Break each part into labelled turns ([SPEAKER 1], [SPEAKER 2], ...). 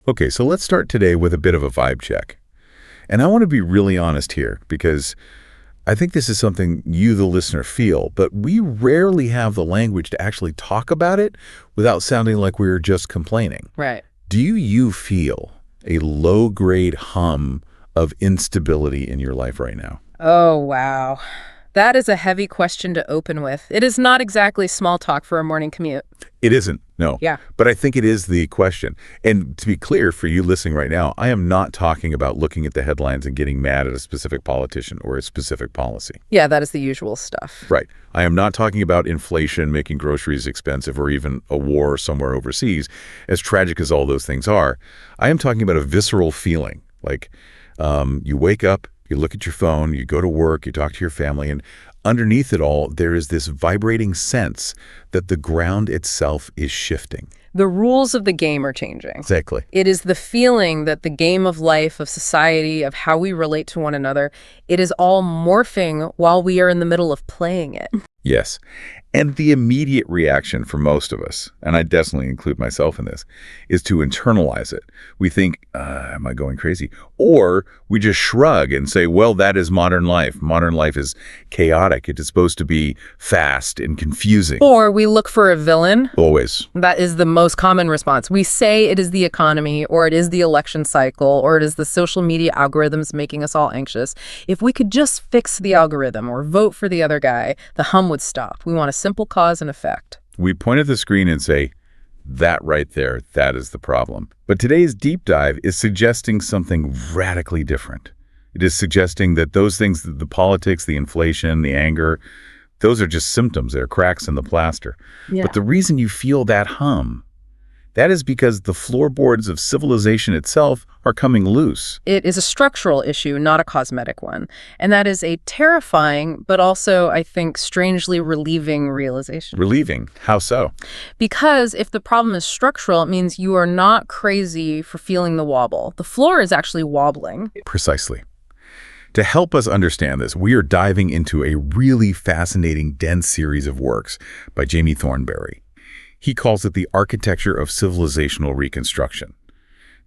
[SPEAKER 1] Okay, so let's start today with a bit of a vibe check. And I want to be really honest here because I think this is something you, the listener, feel, but we rarely have the language to actually talk about it without sounding like we're just complaining.
[SPEAKER 2] Right.
[SPEAKER 1] Do you feel a low-grade hum of instability in your life right now?
[SPEAKER 2] Oh, wow. That is a heavy question to open with. It is not exactly small talk for a morning commute.
[SPEAKER 1] It isn't, no.
[SPEAKER 2] Yeah.
[SPEAKER 1] But I think it is the question. And to be clear for you listening right now, I am not talking about looking at the headlines and getting mad at a specific politician or a specific policy.
[SPEAKER 2] Yeah, that is the usual stuff.
[SPEAKER 1] Right. I am not talking about inflation making groceries expensive or even a war somewhere overseas, as tragic as all those things are. I am talking about a visceral feeling, like you wake up, you look at your phone, you go to work, you talk to your family, and underneath it all, there is this vibrating sense that the ground itself is shifting.
[SPEAKER 2] The rules of the game are changing.
[SPEAKER 1] Exactly.
[SPEAKER 2] It is the feeling that the game of life, of society, of how we relate to one another, it is all morphing while we are in the middle of playing it.
[SPEAKER 1] Yes. And the immediate reaction for most of us, and I definitely include myself in this, is to internalize it. We think, am I going crazy? Or we just shrug and say, well, that is modern life. Modern life is chaotic. It is supposed to be fast and confusing.
[SPEAKER 2] Or we look for a villain.
[SPEAKER 1] Always.
[SPEAKER 2] That is the most common response. We say it is the economy, or it is the election cycle, or it is the social media algorithms making us all anxious. If we could just fix the algorithm or vote for the other guy, the hum would stop. We want a simple cause and effect.
[SPEAKER 1] We point at the screen and say, that right there, that is the problem. But today's deep dive is suggesting something radically different. It is suggesting that those things, the politics, the inflation, the anger, those are just symptoms. They're cracks in the plaster.
[SPEAKER 2] Yeah.
[SPEAKER 1] But the reason you feel that hum, that is because the floorboards of civilization itself are coming loose.
[SPEAKER 2] It is a structural issue, not a cosmetic one. And that is a terrifying, but also, I think, strangely relieving realization.
[SPEAKER 1] Relieving? How so?
[SPEAKER 2] Because if the problem is structural, it means you are not crazy for feeling the wobble. The floor is actually wobbling.
[SPEAKER 1] Precisely. To help us understand this, we are diving into a really fascinating, dense series of works by Jamie Thornberry. He calls it the architecture of civilizational reconstruction.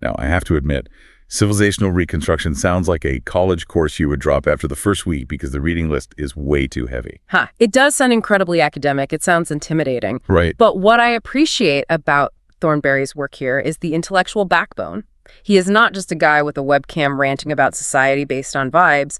[SPEAKER 1] Now, I have to admit, civilizational reconstruction sounds like a college course you would drop after the first week because the reading list is way too heavy.
[SPEAKER 2] It does sound incredibly academic. It sounds intimidating.
[SPEAKER 1] Right.
[SPEAKER 2] But what I appreciate about Thornberry's work here is the intellectual backbone. He is not just a guy with a webcam ranting about society based on vibes.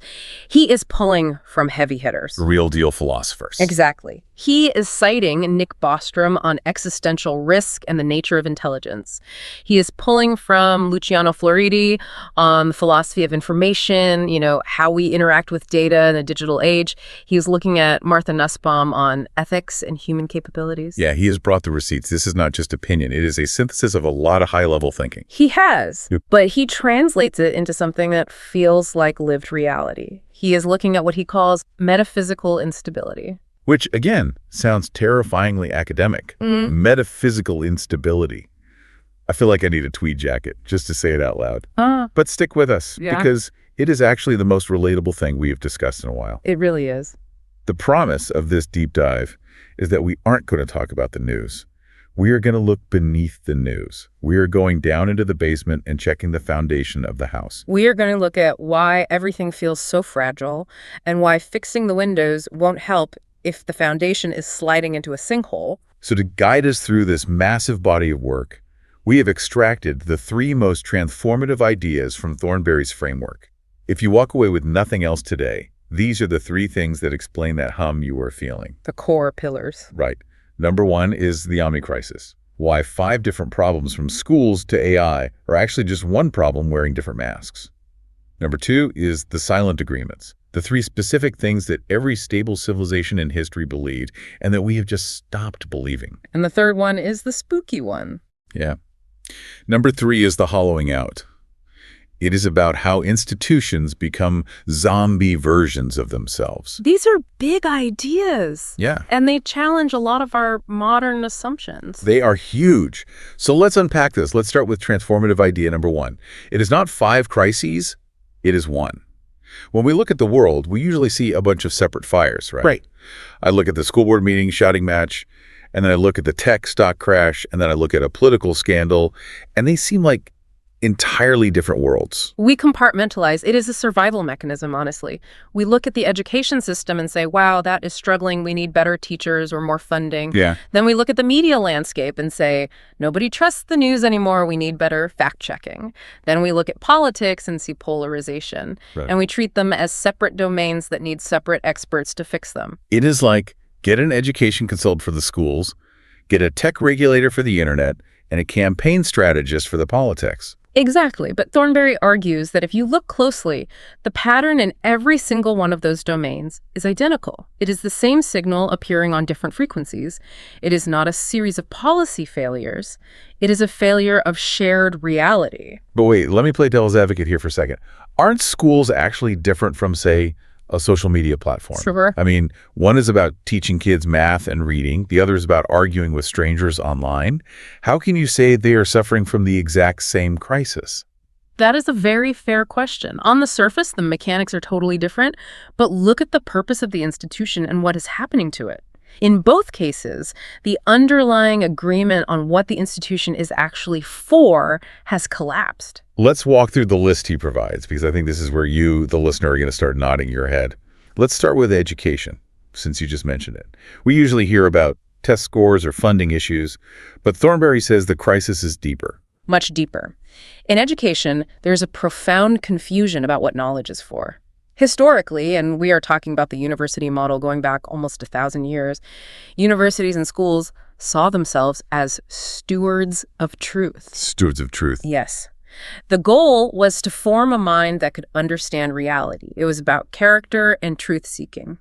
[SPEAKER 2] He is pulling from heavy hitters.
[SPEAKER 1] Real deal philosophers.
[SPEAKER 2] Exactly. He is citing Nick Bostrom on existential risk and the nature of intelligence. He is pulling from Luciano Floridi on the philosophy of information, how we interact with data in a digital age. He is looking at Martha Nussbaum on ethics and human capabilities.
[SPEAKER 1] Yeah, he has brought the receipts. This is not just opinion. It is a synthesis of a lot of high-level thinking.
[SPEAKER 2] He has,
[SPEAKER 1] Yep.
[SPEAKER 2] but he translates it into something that feels like lived reality. He is looking at what he calls metaphysical instability.
[SPEAKER 1] Which, again, sounds terrifyingly academic. Metaphysical instability. I feel like I need a tweed jacket just to say it out loud. But stick with us, because it is actually the most relatable thing we have discussed in a while.
[SPEAKER 2] It really is.
[SPEAKER 1] The promise of this deep dive is that we aren't going to talk about the news. We are going to look beneath the news. We are going down into the basement and checking the foundation of the house.
[SPEAKER 2] We are going to look at why everything feels so fragile and why fixing the windows won't help if the foundation is sliding into a sinkhole.
[SPEAKER 1] So to guide us through this massive body of work, we have extracted the 3 most transformative ideas from Thornberry's framework. If you walk away with nothing else today, these are the 3 things that explain that hum you are feeling.
[SPEAKER 2] The core pillars.
[SPEAKER 1] Right. Number 1 is the omni-crisis. Why 5 different problems from schools to AI are actually just one problem wearing different masks. Number 2 is the silent agreements. The 3 specific things that every stable civilization in history believed and that we have just stopped believing.
[SPEAKER 2] And the third one is the spooky one.
[SPEAKER 1] Yeah. Number 3 is the hollowing out. It is about how institutions become zombie versions of themselves.
[SPEAKER 2] These are big ideas.
[SPEAKER 1] Yeah.
[SPEAKER 2] And they challenge a lot of our modern assumptions.
[SPEAKER 1] They are huge. So let's unpack this. Let's start with transformative idea number 1. It is not 5 crises, it is 1. When we look at the world, we usually see a bunch of separate fires, right?
[SPEAKER 2] Right.
[SPEAKER 1] I look at the school board meeting shouting match, and then I look at the tech stock crash, and then I look at a political scandal, and they seem like entirely different worlds.
[SPEAKER 2] We compartmentalize. It is a survival mechanism, honestly. We look at the education system and say, wow, that is struggling. We need better teachers or more funding.
[SPEAKER 1] Yeah.
[SPEAKER 2] Then we look at the media landscape and say, nobody trusts the news anymore. We need better fact-checking. Then we look at politics and see polarization.
[SPEAKER 1] Right.
[SPEAKER 2] And we treat them as separate domains that need separate experts to fix them.
[SPEAKER 1] It is like get an education consultant for the schools, get a tech regulator for the internet, and a campaign strategist for the politics.
[SPEAKER 2] Exactly, but Thornberry argues that if you look closely, the pattern in every single one of those domains is identical. It is the same signal appearing on different frequencies. It is not a series of policy failures. It is a failure of shared reality.
[SPEAKER 1] But wait, let me play devil's advocate here for a second. Aren't schools actually different from, say, a social media platform?
[SPEAKER 2] Sure.
[SPEAKER 1] I mean, one is about teaching kids math and reading. The other is about arguing with strangers online. How can you say they are suffering from the exact same crisis?
[SPEAKER 2] That is a very fair question. On the surface, the mechanics are totally different, but look at the purpose of the institution and what is happening to it. In both cases, the underlying agreement on what the institution is actually for has collapsed.
[SPEAKER 1] Let's walk through the list he provides, because I think this is where you, the listener, are going to start nodding your head. Let's start with education, since you just mentioned it. We usually hear about test scores or funding issues, but Thornberry says the crisis is deeper.
[SPEAKER 2] Much deeper. In education, there's a profound confusion about what knowledge is for. Historically, and we are talking about the university model going back almost 1,000 years, universities and schools saw themselves as stewards of truth.
[SPEAKER 1] Stewards of truth.
[SPEAKER 2] Yes. The goal was to form a mind that could understand reality. It was about character and truth-seeking.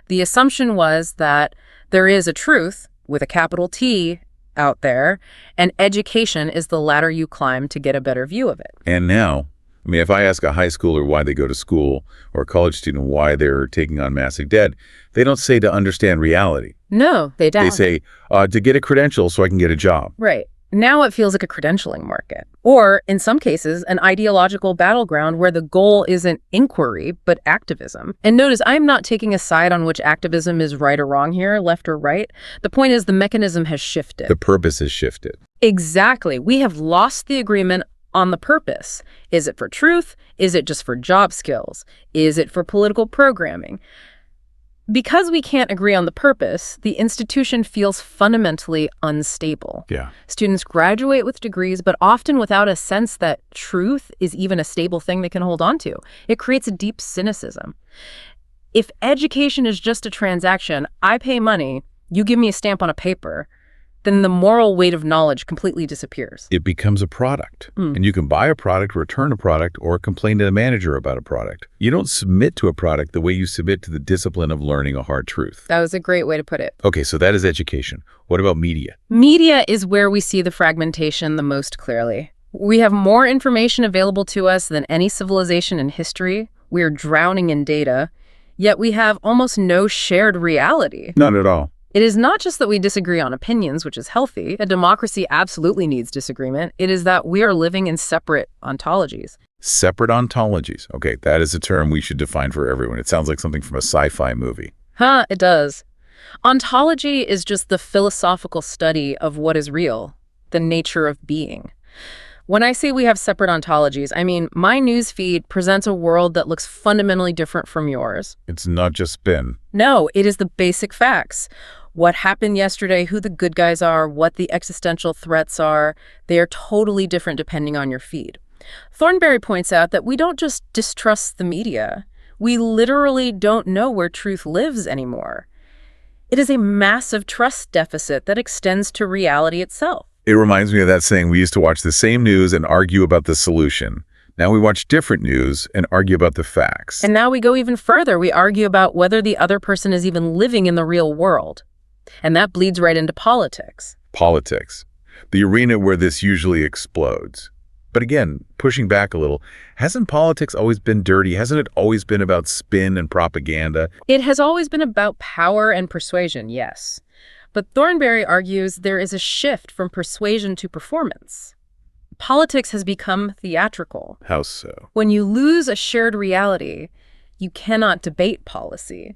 [SPEAKER 2] The assumption was that there is a truth, with a capital T, out there, and education is the ladder you climb to get a better view of it.
[SPEAKER 1] And now, I mean, if I ask a high schooler why they go to school or a college student why they're taking on massive debt, they don't say to understand reality.
[SPEAKER 2] No, they don't.
[SPEAKER 1] They say, to get a credential so I can get a job.
[SPEAKER 2] Right. Now it feels like a credentialing market. Or, in some cases, an ideological battleground where the goal isn't inquiry, but activism. And notice, I'm not taking a side on which activism is right or wrong here, left or right. The point is the mechanism has shifted.
[SPEAKER 1] The purpose has shifted.
[SPEAKER 2] Exactly. We have lost the agreement on the purpose. Is it for truth? Is it just for job skills? Is it for political programming? Because we can't agree on the purpose, the institution feels fundamentally unstable.
[SPEAKER 1] Yeah.
[SPEAKER 2] Students graduate with degrees, but often without a sense that truth is even a stable thing they can hold on to. It creates a deep cynicism. If education is just a transaction, I pay money, you give me a stamp on a paper, then the moral weight of knowledge completely disappears.
[SPEAKER 1] It becomes a product. And you can buy a product, return a product, or complain to the manager about a product. You don't submit to a product the way you submit to the discipline of learning a hard truth.
[SPEAKER 2] That was a great way to put it.
[SPEAKER 1] Okay, so that is education. What about media?
[SPEAKER 2] Media is where we see the fragmentation the most clearly. We have more information available to us than any civilization in history. We are drowning in data, yet we have almost no shared reality.
[SPEAKER 1] Not at all.
[SPEAKER 2] It is not just that we disagree on opinions, which is healthy. A democracy absolutely needs disagreement. It is that we are living in separate ontologies.
[SPEAKER 1] Separate ontologies. Okay, that is a term we should define for everyone. It sounds like something from a sci-fi movie.
[SPEAKER 2] It does. Ontology is just the philosophical study of what is real, the nature of being. When I say we have separate ontologies, I mean my newsfeed presents a world that looks fundamentally different from yours.
[SPEAKER 1] It's not just spin.
[SPEAKER 2] No, it is the basic facts. What happened yesterday, who the good guys are, what the existential threats are, they are totally different depending on your feed. Thornberry points out that we don't just distrust the media. We literally don't know where truth lives anymore. It is a massive trust deficit that extends to reality itself.
[SPEAKER 1] It reminds me of that saying, we used to watch the same news and argue about the solution. Now we watch different news and argue about the facts.
[SPEAKER 2] And now we go even further. We argue about whether the other person is even living in the real world. And that bleeds right into politics.
[SPEAKER 1] Politics. The arena where this usually explodes. But again, pushing back a little, hasn't politics always been dirty? Hasn't it always been about spin and propaganda?
[SPEAKER 2] It has always been about power and persuasion, yes. But Thornberry argues there is a shift from persuasion to performance. Politics has become theatrical.
[SPEAKER 1] How so?
[SPEAKER 2] When you lose a shared reality, you cannot debate policy.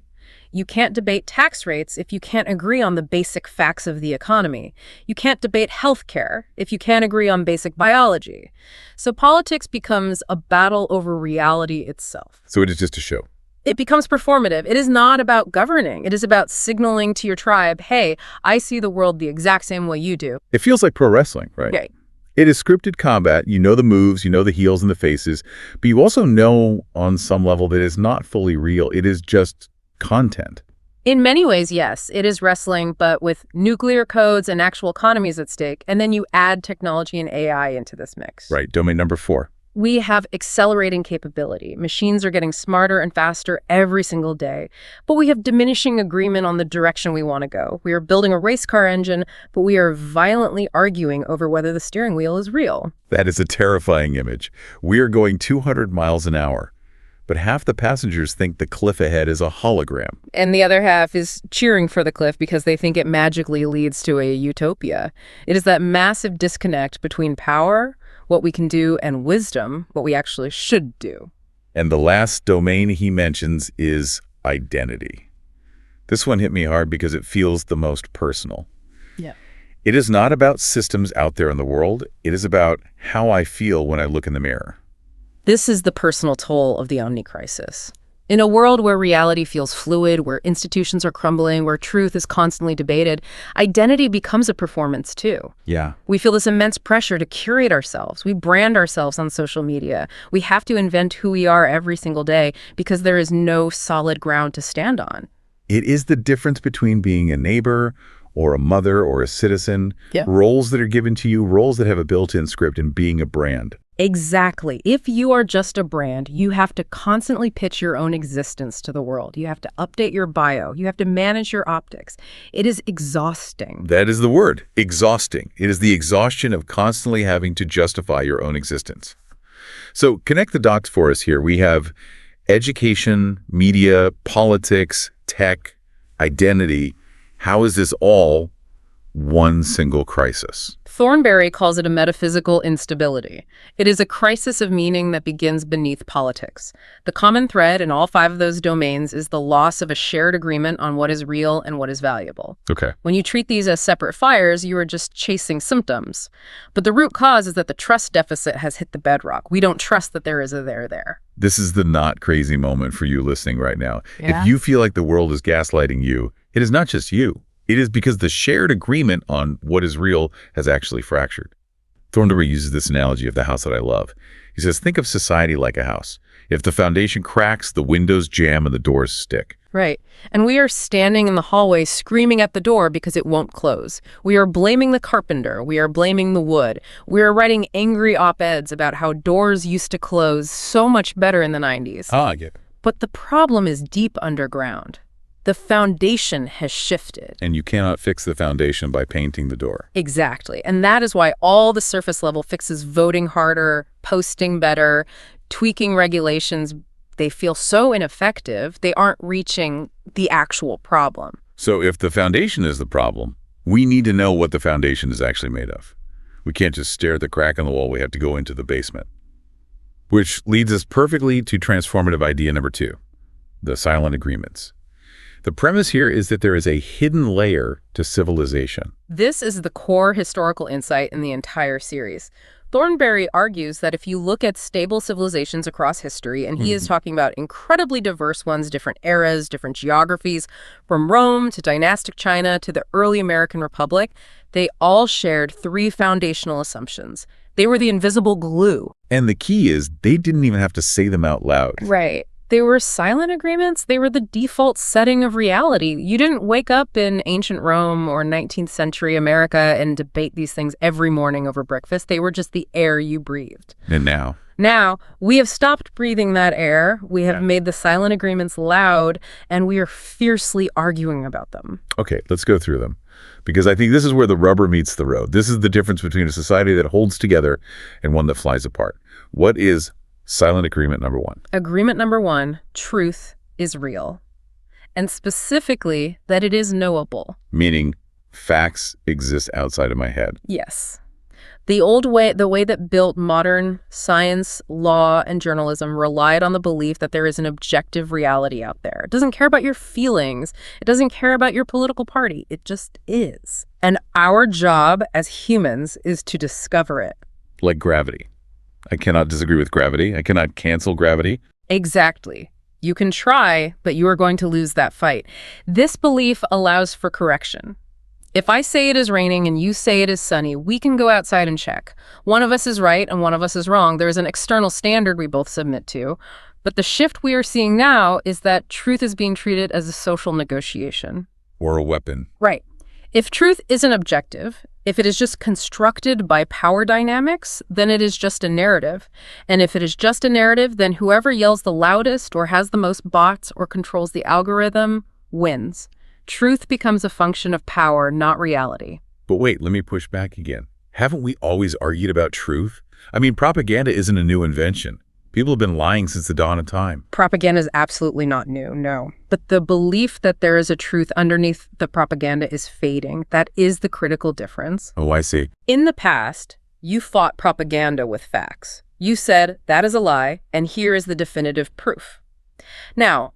[SPEAKER 2] You can't debate tax rates if you can't agree on the basic facts of the economy. You can't debate healthcare if you can't agree on basic biology. So politics becomes a battle over reality itself.
[SPEAKER 1] So it is just a show.
[SPEAKER 2] It becomes performative. It is not about governing. It is about signaling to your tribe, hey, I see the world the exact same way you do.
[SPEAKER 1] It feels like pro wrestling, right?
[SPEAKER 2] Right.
[SPEAKER 1] It is scripted combat. You know the moves, you know the heels and the faces, but you also know on some level that it's not fully real. It is just content.
[SPEAKER 2] In many ways, yes, it is wrestling, but with nuclear codes and actual economies at stake. And then you add technology and AI into this mix.
[SPEAKER 1] Right. Domain number 4.
[SPEAKER 2] We have accelerating capability. Machines are getting smarter and faster every single day, but we have diminishing agreement on the direction we want to go. We are building a race car engine, but we are violently arguing over whether the steering wheel is real.
[SPEAKER 1] That is a terrifying image. We are going 200 miles an hour, but half the passengers think the cliff ahead is a hologram.
[SPEAKER 2] And the other half is cheering for the cliff because they think it magically leads to a utopia. It is that massive disconnect between power, what we can do, and wisdom, what we actually should do.
[SPEAKER 1] And the last domain he mentions is identity. This one hit me hard because it feels the most personal.
[SPEAKER 2] Yeah.
[SPEAKER 1] It is not about systems out there in the world. It is about how I feel when I look in the mirror.
[SPEAKER 2] This is the personal toll of the omni-crisis. In a world where reality feels fluid, where institutions are crumbling, where truth is constantly debated, identity becomes a performance too.
[SPEAKER 1] Yeah.
[SPEAKER 2] We feel this immense pressure to curate ourselves. We brand ourselves on social media. We have to invent who we are every single day because there is no solid ground to stand on.
[SPEAKER 1] It is the difference between being a neighbor or a mother or a citizen, roles that are given to you, roles that have a built-in script, and being a brand.
[SPEAKER 2] Exactly. If you are just a brand, you have to constantly pitch your own existence to the world. You have to update your bio. You have to manage your optics. It is exhausting.
[SPEAKER 1] That is the word, exhausting. It is the exhaustion of constantly having to justify your own existence. So connect the dots for us here. We have education, media, politics, tech, identity. How is this all one single crisis?
[SPEAKER 2] Thornberry calls it a metaphysical instability. It is a crisis of meaning that begins beneath politics. The common thread in all 5 of those domains is the loss of a shared agreement on what is real and what is valuable.
[SPEAKER 1] Okay.
[SPEAKER 2] When you treat these as separate fires, you are just chasing symptoms. But the root cause is that the trust deficit has hit the bedrock. We don't trust that there is a there there.
[SPEAKER 1] This is the not crazy moment for you listening right now.
[SPEAKER 2] Yeah.
[SPEAKER 1] If you feel like the world is gaslighting you, it is not just you. It is because the shared agreement on what is real has actually fractured. Thornberry uses this analogy of the house that I love. He says, think of society like a house. If the foundation cracks, the windows jam and the doors stick.
[SPEAKER 2] Right. And we are standing in the hallway screaming at the door because it won't close. We are blaming the carpenter. We are blaming the wood. We are writing angry op-eds about how doors used to close so much better in the 90s.
[SPEAKER 1] I get it.
[SPEAKER 2] But the problem is deep underground. The foundation has shifted.
[SPEAKER 1] And you cannot fix the foundation by painting the door.
[SPEAKER 2] Exactly. And that is why all the surface level fixes, voting harder, posting better, tweaking regulations, they feel so ineffective, they aren't reaching the actual problem.
[SPEAKER 1] So if the foundation is the problem, we need to know what the foundation is actually made of. We can't just stare at the crack in the wall. We have to go into the basement. Which leads us perfectly to transformative idea number 2, the silent agreements. The premise here is that there is a hidden layer to civilization.
[SPEAKER 2] This is the core historical insight in the entire series. Thornberry argues that if you look at stable civilizations across history, and he is talking about incredibly diverse ones, different eras, different geographies, from Rome to dynastic China to the early American Republic, they all shared 3 foundational assumptions. They were the invisible glue.
[SPEAKER 1] And the key is they didn't even have to say them out loud.
[SPEAKER 2] Right. They were silent agreements. They were the default setting of reality. You didn't wake up in ancient Rome or 19th century America and debate these things every morning over breakfast. They were just the air you breathed.
[SPEAKER 1] And now?
[SPEAKER 2] Now, we have stopped breathing that air. We have made the silent agreements loud, and we are fiercely arguing about them.
[SPEAKER 1] Okay, let's go through them. Because I think this is where the rubber meets the road. This is the difference between a society that holds together and one that flies apart. What is silent agreement number 1?
[SPEAKER 2] Agreement number 1, truth is real. And specifically, that it is knowable.
[SPEAKER 1] Meaning facts exist outside of my head.
[SPEAKER 2] Yes. The old way, the way that built modern science, law, and journalism relied on the belief that there is an objective reality out there. It doesn't care about your feelings. It doesn't care about your political party. It just is. And our job as humans is to discover it.
[SPEAKER 1] Like gravity. I cannot disagree with gravity. I cannot cancel gravity.
[SPEAKER 2] Exactly. You can try, but you are going to lose that fight. This belief allows for correction. If I say it is raining and you say it is sunny, we can go outside and check. One of us is right and one of us is wrong. There is an external standard we both submit to. But the shift we are seeing now is that truth is being treated as a social negotiation.
[SPEAKER 1] Or a weapon.
[SPEAKER 2] Right. If truth isn't objective, if it is just constructed by power dynamics, then it is just a narrative. And if it is just a narrative, then whoever yells the loudest or has the most bots or controls the algorithm wins. Truth becomes a function of power, not reality.
[SPEAKER 1] But wait, let me push back again. Haven't we always argued about truth? I mean, propaganda isn't a new invention. People have been lying since the dawn of time.
[SPEAKER 2] Propaganda is absolutely not new, no. But the belief that there is a truth underneath the propaganda is fading. That is the critical difference.
[SPEAKER 1] Oh, I see.
[SPEAKER 2] In the past, you fought propaganda with facts. You said, that is a lie, and here is the definitive proof. Now,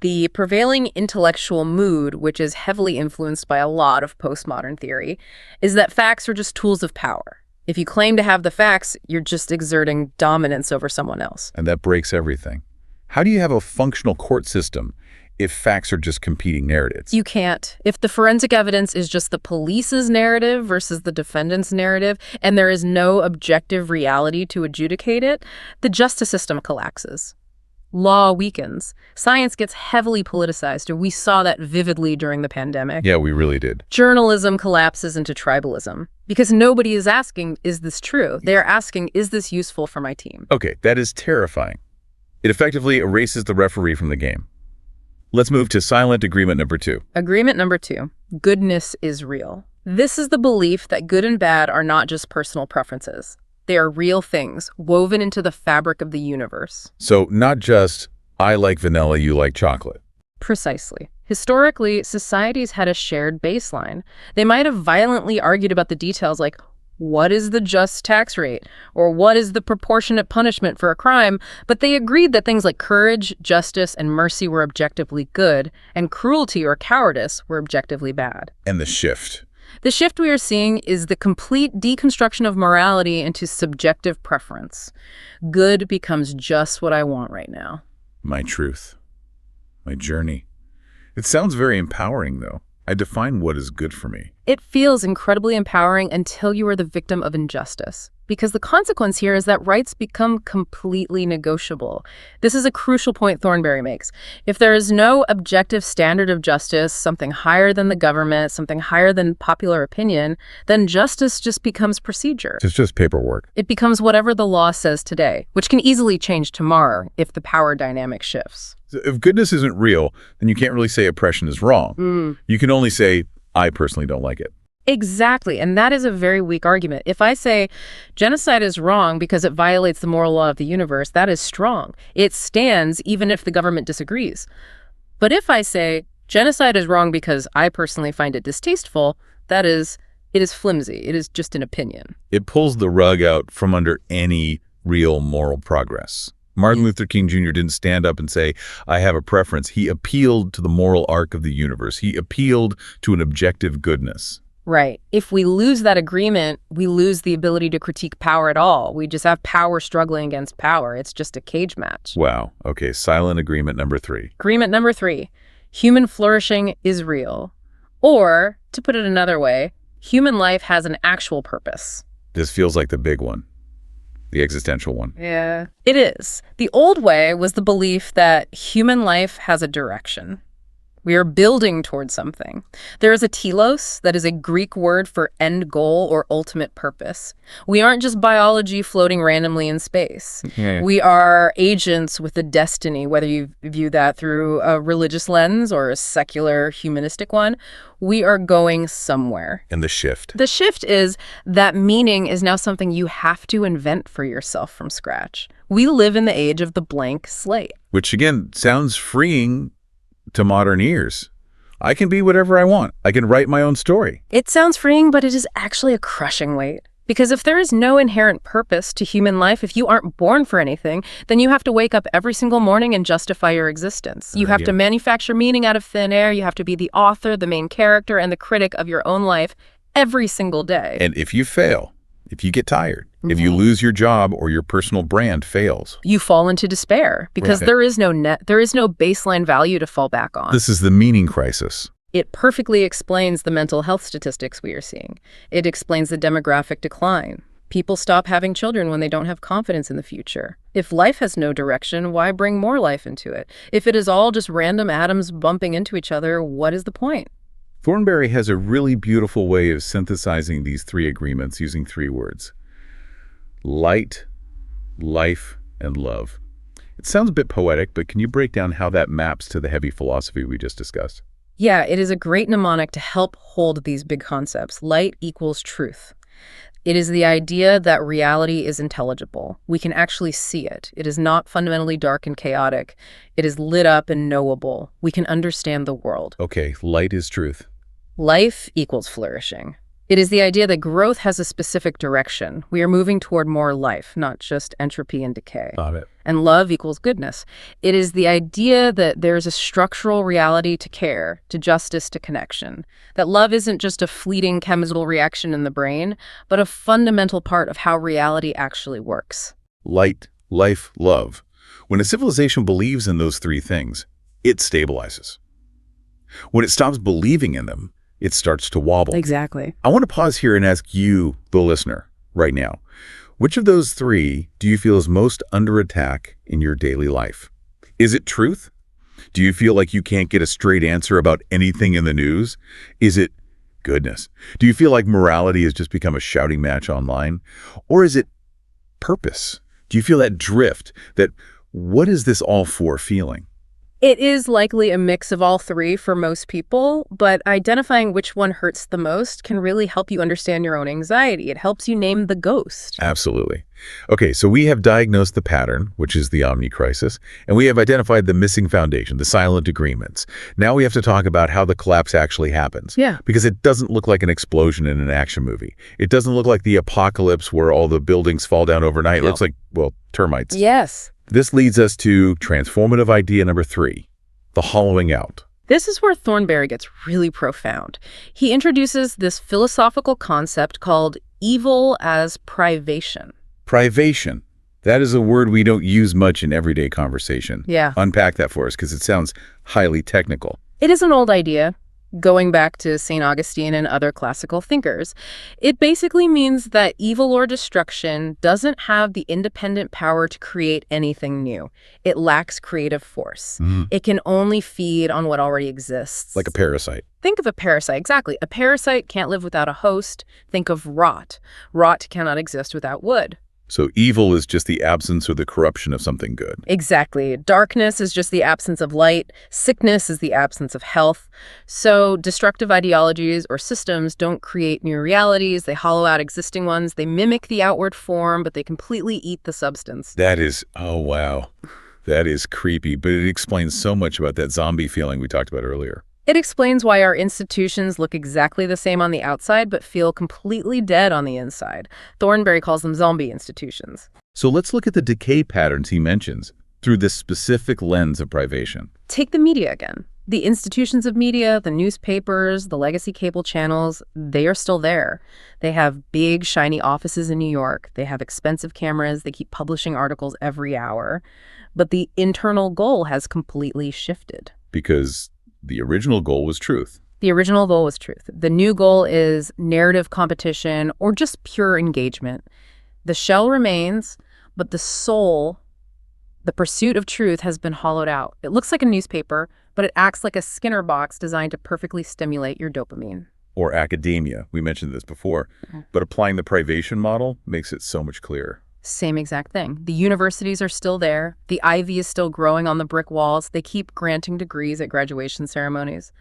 [SPEAKER 2] the prevailing intellectual mood, which is heavily influenced by a lot of postmodern theory, is that facts are just tools of power. If you claim to have the facts, you're just exerting dominance over someone else.
[SPEAKER 1] And that breaks everything. How do you have a functional court system if facts are just competing narratives?
[SPEAKER 2] You can't. If the forensic evidence is just the police's narrative versus the defendant's narrative, and there is no objective reality to adjudicate it, the justice system collapses. Law weakens. Science gets heavily politicized, and we saw that vividly during the pandemic.
[SPEAKER 1] Yeah, we really did.
[SPEAKER 2] Journalism collapses into tribalism because nobody is asking, is this true? They're asking, is this useful for my team?
[SPEAKER 1] Okay, that is terrifying. It effectively erases the referee from the game. Let's move to silent agreement number 2.
[SPEAKER 2] Agreement number 2. Goodness is real. This is the belief that good and bad are not just personal preferences. They are real things, woven into the fabric of the universe.
[SPEAKER 1] So not just, I like vanilla, you like chocolate.
[SPEAKER 2] Precisely. Historically, societies had a shared baseline. They might have violently argued about the details like, what is the just tax rate? Or what is the proportionate punishment for a crime? But they agreed that things like courage, justice, and mercy were objectively good, and cruelty or cowardice were objectively bad.
[SPEAKER 1] And the shift.
[SPEAKER 2] The shift we are seeing is the complete deconstruction of morality into subjective preference. Good becomes just what I want right now.
[SPEAKER 1] My truth. My journey. It sounds very empowering, though. I define what is good for me.
[SPEAKER 2] It feels incredibly empowering until you are the victim of injustice. Because the consequence here is that rights become completely negotiable. This is a crucial point Thornberry makes. If there is no objective standard of justice, something higher than the government, something higher than popular opinion, then justice just becomes procedure.
[SPEAKER 1] It's just paperwork.
[SPEAKER 2] It becomes whatever the law says today, which can easily change tomorrow if the power dynamic shifts.
[SPEAKER 1] So if goodness isn't real, then you can't really say oppression is wrong. You can only say, I personally don't like it.
[SPEAKER 2] Exactly, and that is a very weak argument. If I say genocide is wrong because it violates the moral law of the universe, that is strong. It stands even if the government disagrees. But if I say genocide is wrong because I personally find it distasteful, it is flimsy. It is just an opinion.
[SPEAKER 1] It pulls the rug out from under any real moral progress. Martin Luther King Jr. didn't stand up and say, I have a preference. He appealed to the moral arc of the universe. He appealed to an objective goodness.
[SPEAKER 2] Right. If we lose that agreement, we lose the ability to critique power at all. We just have power struggling against power. It's just a cage match.
[SPEAKER 1] Wow. Okay, silent agreement number 3.
[SPEAKER 2] Agreement number 3. Human flourishing is real. Or, to put it another way, human life has an actual purpose.
[SPEAKER 1] This feels like the big one. The existential one.
[SPEAKER 2] Yeah. It is. The old way was the belief that human life has a direction. We are building towards something. There is a telos, that is a Greek word for end goal or ultimate purpose. We aren't just biology floating randomly in space.
[SPEAKER 1] Yeah.
[SPEAKER 2] We are agents with a destiny, whether you view that through a religious lens or a secular humanistic one. We are going somewhere.
[SPEAKER 1] And the shift.
[SPEAKER 2] The shift is that meaning is now something you have to invent for yourself from scratch. We live in the age of the blank slate.
[SPEAKER 1] Which, again, sounds freeing to modern ears. I can be whatever I want. I can write my own story.
[SPEAKER 2] It sounds freeing, but it is actually a crushing weight. Because if there is no inherent purpose to human life, if you aren't born for anything, then you have to wake up every single morning and justify your existence. You have to manufacture meaning out of thin air. You have to be the author, the main character, and the critic of your own life every single day.
[SPEAKER 1] And if you fail, if you get tired, if you lose your job or your personal brand fails,
[SPEAKER 2] you fall into despair because there is no baseline value to fall back on.
[SPEAKER 1] This is the meaning crisis.
[SPEAKER 2] It perfectly explains the mental health statistics we are seeing. It explains the demographic decline. People stop having children when they don't have confidence in the future. If life has no direction, why bring more life into it? If it is all just random atoms bumping into each other, what is the point?
[SPEAKER 1] Thornberry has a really beautiful way of synthesizing these three agreements using three words: light, life, and love. It sounds a bit poetic, but can you break down how that maps to the heavy philosophy we just discussed?
[SPEAKER 2] Yeah, it is a great mnemonic to help hold these big concepts. Light equals truth. It is the idea that reality is intelligible. We can actually see it. It is not fundamentally dark and chaotic. It is lit up and knowable. We can understand the world.
[SPEAKER 1] Okay, light is truth.
[SPEAKER 2] Life equals flourishing. It is the idea that growth has a specific direction. We are moving toward more life, not just entropy and decay.
[SPEAKER 1] Got it.
[SPEAKER 2] And love equals goodness. It is the idea that there's a structural reality to care, to justice, to connection. That love isn't just a fleeting chemical reaction in the brain, but a fundamental part of how reality actually works.
[SPEAKER 1] Light, life, love. When a civilization believes in those three things, it stabilizes. When it stops believing in them, it starts to wobble.
[SPEAKER 2] Exactly.
[SPEAKER 1] I want to pause here and ask you, the listener, right now, which of those three do you feel is most under attack in your daily life? Is it truth? Do you feel like you can't get a straight answer about anything in the news? Is it goodness? Do you feel like morality has just become a shouting match online? Or is it purpose? Do you feel that drift, that what is this all for feeling?
[SPEAKER 2] It is likely a mix of all three for most people, but identifying which one hurts the most can really help you understand your own anxiety. It helps you name the ghost.
[SPEAKER 1] Absolutely. Okay, so we have diagnosed the pattern, which is the omni-crisis, and we have identified the missing foundation, the silent agreements. Now we have to talk about how the collapse actually happens.
[SPEAKER 2] Yeah.
[SPEAKER 1] Because it doesn't look like an explosion in an action movie. It doesn't look like the apocalypse where all the buildings fall down overnight. It looks like, well, termites.
[SPEAKER 2] Yes.
[SPEAKER 1] This leads us to transformative idea number 3, the hollowing out.
[SPEAKER 2] This is where Thornberry gets really profound. He introduces this philosophical concept called evil as privation.
[SPEAKER 1] Privation. That is a word we don't use much in everyday conversation.
[SPEAKER 2] Yeah.
[SPEAKER 1] Unpack that for us, because it sounds highly technical.
[SPEAKER 2] It is an old idea, going back to St. Augustine and other classical thinkers. It basically means that evil or destruction doesn't have the independent power to create anything new. It lacks creative force. It can only feed on what already exists.
[SPEAKER 1] Like a parasite.
[SPEAKER 2] Think of a parasite, exactly. A parasite can't live without a host. Think of rot. Rot cannot exist without wood.
[SPEAKER 1] So evil is just the absence or the corruption of something good.
[SPEAKER 2] Exactly. Darkness is just the absence of light. Sickness is the absence of health. So destructive ideologies or systems don't create new realities. They hollow out existing ones. They mimic the outward form, but they completely eat the substance.
[SPEAKER 1] That is, oh wow, that is creepy, but it explains so much about that zombie feeling we talked about earlier.
[SPEAKER 2] It explains why our institutions look exactly the same on the outside, but feel completely dead on the inside. Thornberry calls them zombie institutions.
[SPEAKER 1] So let's look at the decay patterns he mentions through this specific lens of privation.
[SPEAKER 2] Take the media again. The institutions of media, the newspapers, the legacy cable channels, they are still there. They have big, shiny offices in New York. They have expensive cameras. They keep publishing articles every hour. But the internal goal has completely shifted.
[SPEAKER 1] Because the original goal was truth.
[SPEAKER 2] The original goal was truth. The new goal is narrative competition or just pure engagement. The shell remains, but the soul, the pursuit of truth, has been hollowed out. It looks like a newspaper, but it acts like a Skinner box designed to perfectly stimulate your dopamine.
[SPEAKER 1] Or academia. We mentioned this before. But applying the privation model makes it so much clearer.
[SPEAKER 2] Same exact thing. The universities are still there. The ivy is still growing on the brick walls. They keep granting degrees at graduation ceremonies.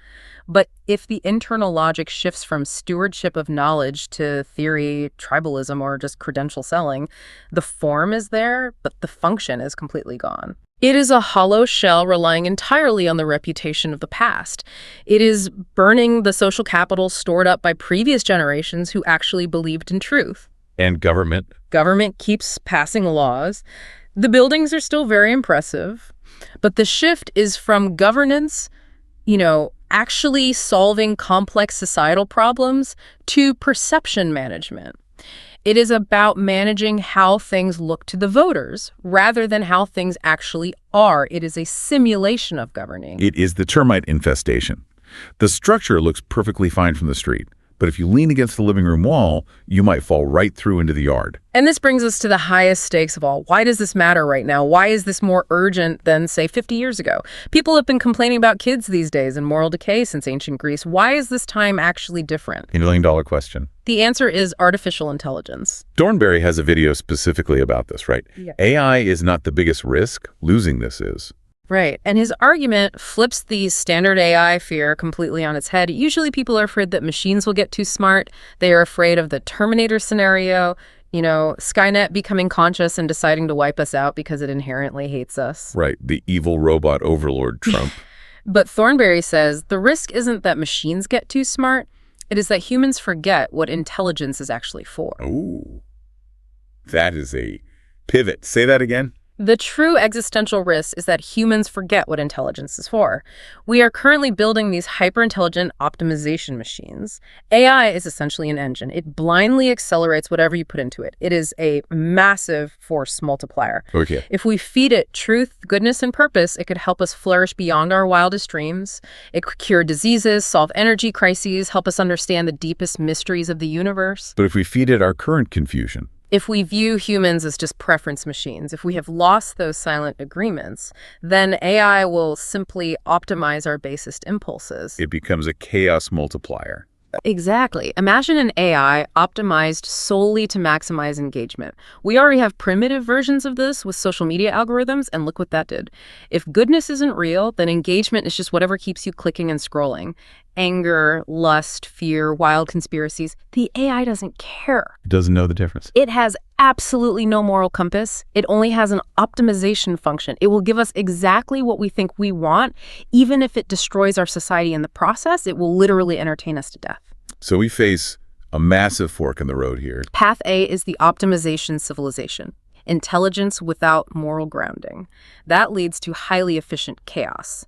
[SPEAKER 2] But if the internal logic shifts from stewardship of knowledge to theory, tribalism, or just credential selling, the form is there, but the function is completely gone. It is a hollow shell relying entirely on the reputation of the past. It is burning the social capital stored up by previous generations who actually believed in truth.
[SPEAKER 1] And government?
[SPEAKER 2] Government keeps passing laws. The buildings are still very impressive. But the shift is from governance, actually solving complex societal problems, to perception management. It is about managing how things look to the voters rather than how things actually are. It is a simulation of governing.
[SPEAKER 1] It is the termite infestation. The structure looks perfectly fine from the street, but if you lean against the living room wall, you might fall right through into the yard.
[SPEAKER 2] And this brings us to the highest stakes of all. Why does this matter right now? Why is this more urgent than, say, 50 years ago? People have been complaining about kids these days and moral decay since ancient Greece. Why is this time actually different?
[SPEAKER 1] $1 million question.
[SPEAKER 2] The answer is artificial intelligence.
[SPEAKER 1] Thornberry has a video specifically about this, right?
[SPEAKER 2] Yeah.
[SPEAKER 1] AI is not the biggest risk. Losing this is.
[SPEAKER 2] Right. And his argument flips the standard AI fear completely on its head. Usually people are afraid that machines will get too smart. They are afraid of the Terminator scenario, Skynet becoming conscious and deciding to wipe us out because it inherently hates us.
[SPEAKER 1] Right. The evil robot overlord Trump.
[SPEAKER 2] But Thornberry says the risk isn't that machines get too smart. It is that humans forget what intelligence is actually for.
[SPEAKER 1] Ooh. That is a pivot. Say that again.
[SPEAKER 2] The true existential risk is that humans forget what intelligence is for. We are currently building these hyper-intelligent optimization machines. AI is essentially an engine. It blindly accelerates whatever you put into it. It is a massive force multiplier.
[SPEAKER 1] Okay.
[SPEAKER 2] If we feed it truth, goodness, and purpose, it could help us flourish beyond our wildest dreams. It could cure diseases, solve energy crises, help us understand the deepest mysteries of the universe.
[SPEAKER 1] But if we feed it our current confusion,
[SPEAKER 2] if we view humans as just preference machines, if we have lost those silent agreements, then AI will simply optimize our basest impulses.
[SPEAKER 1] it becomes a chaos multiplier.
[SPEAKER 2] Exactly. Imagine an AI optimized solely to maximize engagement. We already have primitive versions of this with social media algorithms, and look what that did. If goodness isn't real, then engagement is just whatever keeps you clicking and scrolling. Anger, lust, fear, wild conspiracies. The AI doesn't care.
[SPEAKER 1] It doesn't know the difference.
[SPEAKER 2] It has absolutely no moral compass. It only has an optimization function. It will give us exactly what we think we want. Even if it destroys our society in the process, it will literally entertain us to death.
[SPEAKER 1] So we face a massive fork in the road here.
[SPEAKER 2] Path A is the optimization civilization. Intelligence without moral grounding. That leads to highly efficient chaos.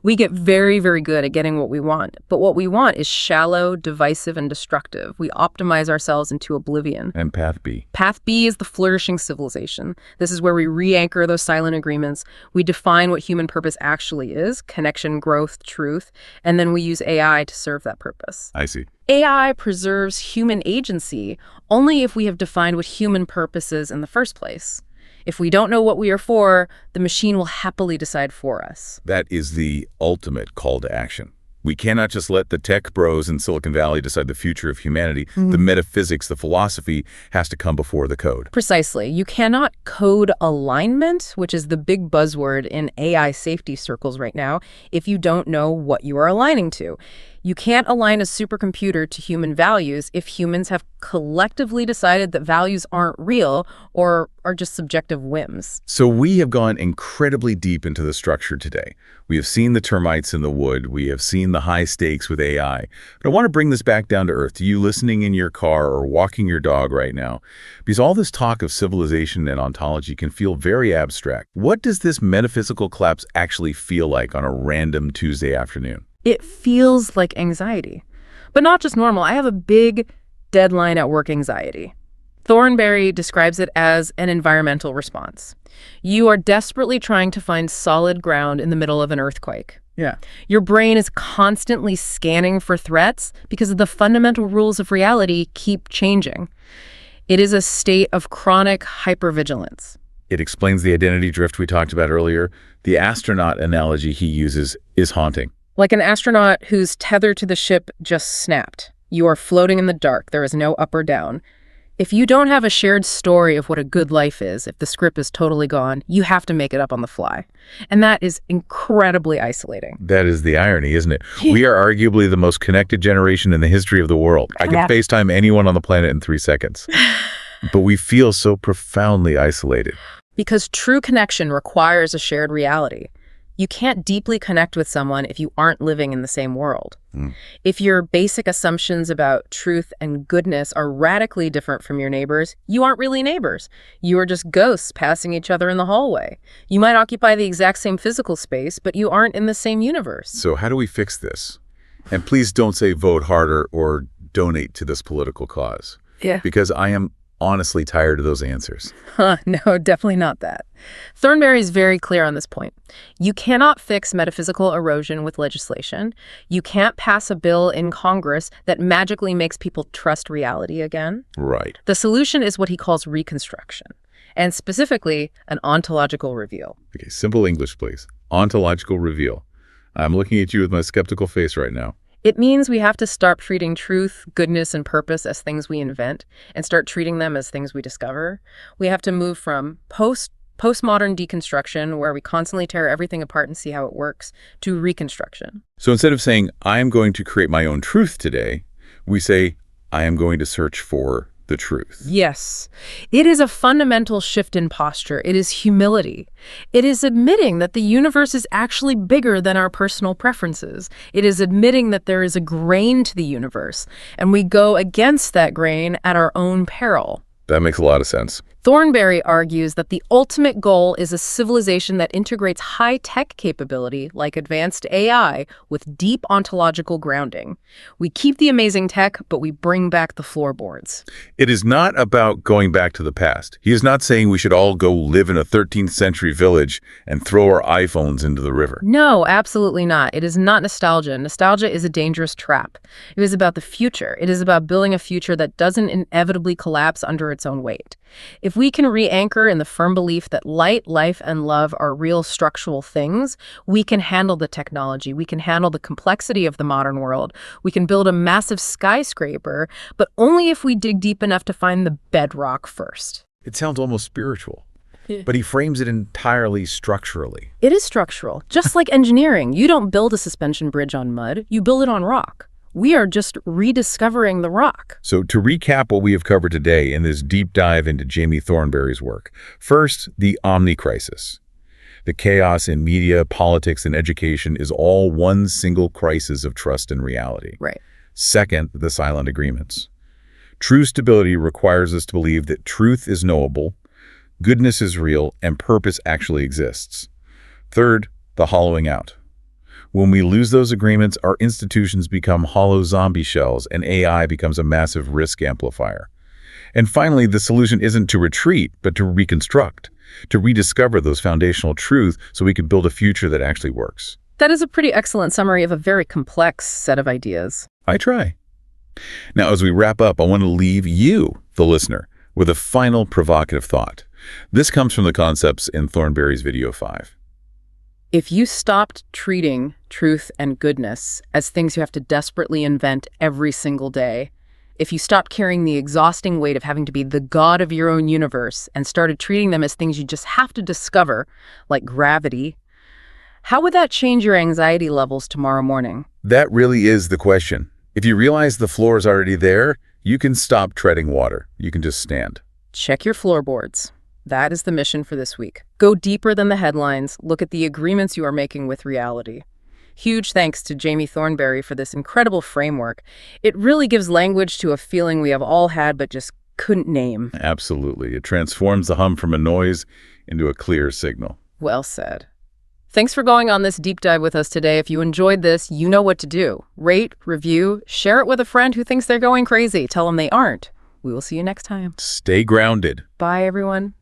[SPEAKER 2] We get very, very good at getting what we want, but what we want is shallow, divisive, and destructive. We optimize ourselves into oblivion.
[SPEAKER 1] And path B.
[SPEAKER 2] Path B is the flourishing civilization. This is where we re-anchor those silent agreements. We define what human purpose actually is, connection, growth, truth, and then we use AI to serve that purpose.
[SPEAKER 1] I see.
[SPEAKER 2] AI preserves human agency only if we have defined what human purpose is in the first place. If we don't know what we are for, the machine will happily decide for us.
[SPEAKER 1] That is the ultimate call to action. We cannot just let the tech bros in Silicon Valley decide the future of humanity. The metaphysics, the philosophy has to come before the code.
[SPEAKER 2] Precisely. You cannot code alignment, which is the big buzzword in AI safety circles right now, if you don't know what you are aligning to. You can't align a supercomputer to human values if humans have collectively decided that values aren't real or are just subjective whims.
[SPEAKER 1] So we have gone incredibly deep into the structure today. We have seen the termites in the wood. We have seen the high stakes with AI. But I want to bring this back down to earth, to you listening in your car or walking your dog right now, because all this talk of civilization and ontology can feel very abstract. What does this metaphysical collapse actually feel like on a random Tuesday afternoon?
[SPEAKER 2] It feels like anxiety, but not just normal. I have a big deadline at work anxiety. Thornberry describes it as an environmental response. You are desperately trying to find solid ground in the middle of an earthquake.
[SPEAKER 1] Yeah.
[SPEAKER 2] Your brain is constantly scanning for threats because the fundamental rules of reality keep changing. It is a state of chronic hypervigilance.
[SPEAKER 1] It explains the identity drift we talked about earlier. The astronaut analogy he uses is haunting.
[SPEAKER 2] Like an astronaut whose tether to the ship just snapped. You are floating in the dark. There is no up or down. If you don't have a shared story of what a good life is, if the script is totally gone, you have to make it up on the fly. And that is incredibly isolating.
[SPEAKER 1] That is the irony, isn't it? We are arguably the most connected generation in the history of the world. I can FaceTime anyone on the planet in 3 seconds. But we feel so profoundly isolated.
[SPEAKER 2] Because true connection requires a shared reality. You can't deeply connect with someone if you aren't living in the same world.
[SPEAKER 1] Mm.
[SPEAKER 2] If your basic assumptions about truth and goodness are radically different from your neighbors, you aren't really neighbors. You are just ghosts passing each other in the hallway. You might occupy the exact same physical space, but you aren't in the same universe.
[SPEAKER 1] So how do we fix this? And please don't say vote harder or donate to this political cause.
[SPEAKER 2] Yeah.
[SPEAKER 1] Because I am honestly tired of those answers.
[SPEAKER 2] No, definitely not that. Thornberry is very clear on this point. You cannot fix metaphysical erosion with legislation. You can't pass a bill in Congress that magically makes people trust reality again.
[SPEAKER 1] Right.
[SPEAKER 2] The solution is what he calls reconstruction, and specifically an ontological reveal.
[SPEAKER 1] Okay, simple English, please. Ontological reveal. I'm looking at you with my skeptical face right now.
[SPEAKER 2] It means we have to start treating truth, goodness, and purpose as things we invent and start treating them as things we discover. We have to move from postmodern deconstruction, where we constantly tear everything apart and see how it works, to reconstruction.
[SPEAKER 1] So instead of saying, I am going to create my own truth today, we say, I am going to search for the truth.
[SPEAKER 2] Yes. It is a fundamental shift in posture. It is humility. It is admitting that the universe is actually bigger than our personal preferences. It is admitting that there is a grain to the universe, and we go against that grain at our own peril.
[SPEAKER 1] That makes a lot of sense.
[SPEAKER 2] Thornberry argues that the ultimate goal is a civilization that integrates high-tech capability, like advanced AI, with deep ontological grounding. We keep the amazing tech, but we bring back the floorboards.
[SPEAKER 1] It is not about going back to the past. He is not saying we should all go live in a 13th century village and throw our iPhones into the river.
[SPEAKER 2] No, absolutely not. It is not nostalgia. Nostalgia is a dangerous trap. It is about the future. It is about building a future that doesn't inevitably collapse under its own weight. If we can re-anchor in the firm belief that light, life, and love are real structural things, we can handle the technology. We can handle the complexity of the modern world. We can build a massive skyscraper, but only if we dig deep enough to find the bedrock first.
[SPEAKER 1] It sounds almost spiritual, but he frames it entirely structurally.
[SPEAKER 2] It is structural. Just like engineering, you don't build a suspension bridge on mud, you build it on rock. We are just rediscovering the rock.
[SPEAKER 1] So to recap what we have covered today in this deep dive into Jamie Thornberry's work, first, the omni-crisis. The chaos in media, politics, and education is all one single crisis of trust and reality.
[SPEAKER 2] Right.
[SPEAKER 1] Second, the silent agreements. True stability requires us to believe that truth is knowable, goodness is real, and purpose actually exists. Third, the hollowing out. When we lose those agreements, our institutions become hollow zombie shells and AI becomes a massive risk amplifier. And finally, the solution isn't to retreat, but to reconstruct, to rediscover those foundational truths so we can build a future that actually works.
[SPEAKER 2] That is a pretty excellent summary of a very complex set of ideas.
[SPEAKER 1] I try. Now, as we wrap up, I want to leave you, the listener, with a final provocative thought. This comes from the concepts in Thornberry's video 5.
[SPEAKER 2] If you stopped treating truth and goodness as things you have to desperately invent every single day, if you stopped carrying the exhausting weight of having to be the god of your own universe and started treating them as things you just have to discover, like gravity, how would that change your anxiety levels tomorrow morning?
[SPEAKER 1] That really is the question. If you realize the floor is already there, you can stop treading water. You can just stand.
[SPEAKER 2] Check your floorboards. That is the mission for this week. Go deeper than the headlines. Look at the agreements you are making with reality. Huge thanks to Jamie Thornberry for this incredible framework. It really gives language to a feeling we have all had but just couldn't name.
[SPEAKER 1] Absolutely. It transforms the hum from a noise into a clear signal.
[SPEAKER 2] Well said. Thanks for going on this deep dive with us today. If you enjoyed this, you know what to do. Rate, review, share it with a friend who thinks they're going crazy. Tell them they aren't. We will see you next time.
[SPEAKER 1] Stay grounded.
[SPEAKER 2] Bye, everyone.